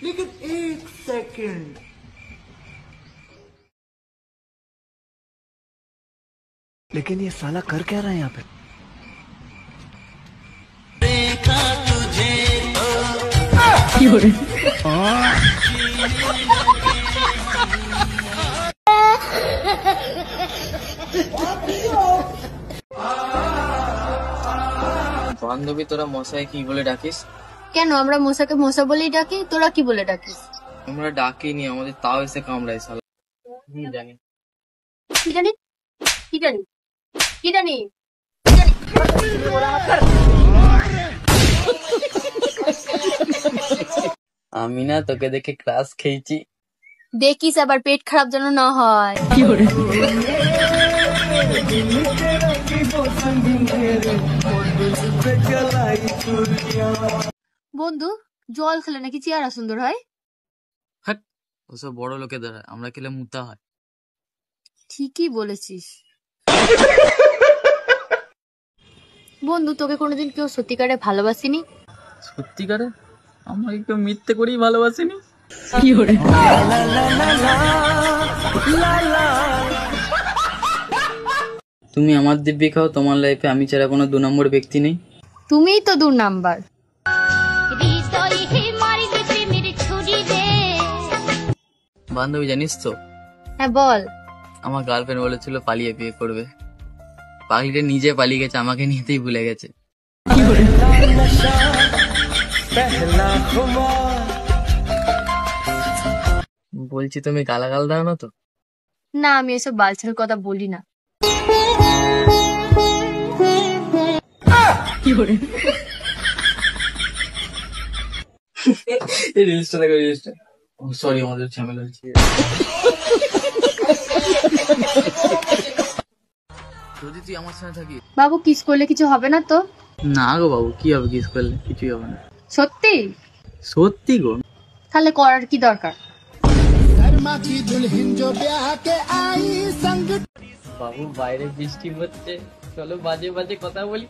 लेकिन एक सेकंड, लेकिन ये साला कर क्या रहा है यहाँ पे? देखा तुझे বান্ধবী, তোরা মশাই কি বলে ডাকিস? কেন আমরা মশাকে মশা বলেই ডাকি, তোরা কি বলে ডাকিস? আমরা ডাকিনি, আমাদের তাও এসে কামড়ায় শালা। জানি কি জানি কি জানি কি জানি আমি না তোকে দেখে ক্লাস খেয়েছি। দেখিস আবার পেট খারাপ যেন না হয়। বন্ধু, জল খেলে নাকি চেহারা সুন্দর হয়? হ্যাঁ, ওসব বড় লোকে দ্বারা, আমরা খেলে মুতা হয়। ঠিকই বলেছিস। বন্ধু, তোকে কোনোদিন কেউ সত্যিকারে ভালোবাসেনি? সত্যিকারে? আমাকে কেউ মিথ্যে করেই ভালোবাসেনি। তুমি আমার দিব্যি খাও, তোমার লাইফে আমি ছাড়া কোনো 2 নম্বর ব্যক্তি নেই। তুমিই তো 2 নাম্বার। বান্ধবী, জানিস তো হ্যাঁ বল। আমার গার্লফ্রেন্ড বলেছিল পালিয়ে বিয়ে করবে। পাগলিটা নিজে পালিয়ে গেছে, আমাকে নিতেই ভুলে গেছে। বলছি, তুমি গালাগাল দাও না তো? না, আমি এসব বালছাল কথা বলি না। রিলসটা দেখো, রিলসটা। সরি, আমাদের ঝামেলা হচ্ছে। যদি তুই আমার সাথে থাকিস। বাবু, কিস করলে কিছু হবে না তো? না গো বাবু, কি হবে কিস করলে? কিছুই হবে না। সত্যি? সত্যি গো। তাহলে করার কি দরকার? বাবু, বাইরে বৃষ্টি হচ্ছে, চলো বাজে বাজে কথা বলি।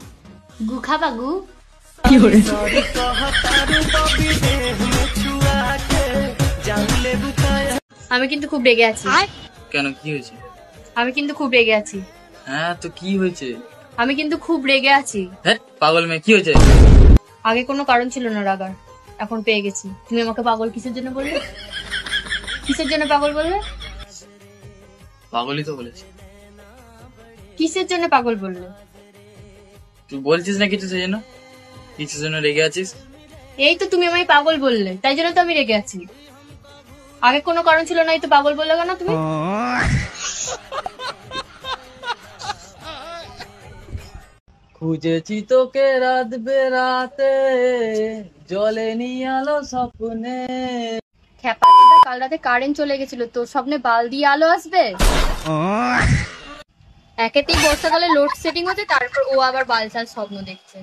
গু খাবা গু? আমি কিন্তু খুব রেগে আছি। কেন, কি হয়েছে? আমি কিন্তু খুব রেগে আছি। হ্যাঁ, তো কি হয়েছে? আমি কিন্তু খুব রেগে আছি। হ্যাঁ পাগল মেয়ে, কি হয়েছে? আগে কোনো কারণ ছিল না রাগার, এখন পেয়ে গেছি। তুমি আমাকে পাগল কিসের জন্য বললে? কিসের জন্য পাগল বললে? পাগলই তো বলেছি। কিসের জন্য পাগল বললে? তুই বলছিস না কিছু, সেই জন্য কিছুর জন্য রেগে আছিস। এই তো তুমি আমায় পাগল বললে, তাই জন্য তো আমি রেগে আছি। আগে কোনো কারণ ছিল না, এই তো পাগল বললে কেন তুমি? খুঁজেছি তোকে রাত বেরাতে, জ্বলেনি আলো স্বপ্নে। খেপা, কাল রাতে কারেন্ট চলে গেছিল, তোর স্বপ্নে বাল দিয়ে আলো আসবে? একেতেই বর্ষাকালে লোডশেডিং হচ্ছে, তারপর ও আবার বালছাল স্বপ্ন দেখছে।